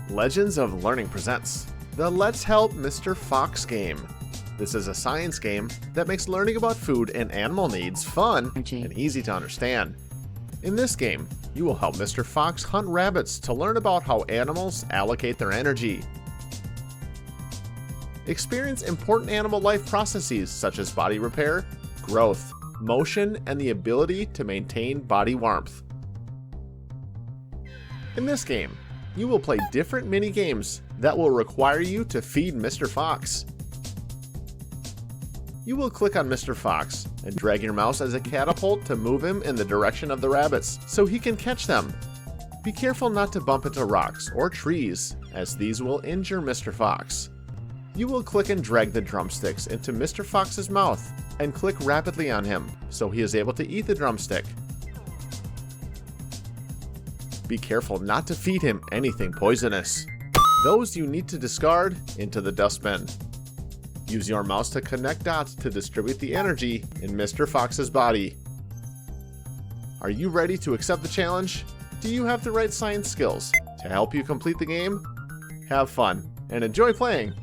Legends of Learning presents the Let's Help Mr. Fox game. This is a science game that makes learning about food and animal needs fun and easy to understand. In this game, you will help Mr. Fox hunt rabbits to learn about how animals allocate their energy. Experience important animal life processes such as body repair, growth, motion, and the ability to maintain body warmth. In this game, you will play different mini games that will require you to feed Mr. Fox. You will click on Mr. Fox and drag your mouse as a catapult to move him in the direction of the rabbits so he can catch them. Be careful not to bump into rocks or trees, as these will injure Mr. Fox. You will click and drag the drumsticks into Mr. Fox's mouth and click rapidly on him so he is able to eat the drumstick. Be careful not to feed him anything poisonous. Those you need to discard into the dustbin. Use your mouse to connect dots to distribute the energy in Mr. Fox's body. Are you ready to accept the challenge? Do you have the right science skills to help you complete the game? Have fun and enjoy playing!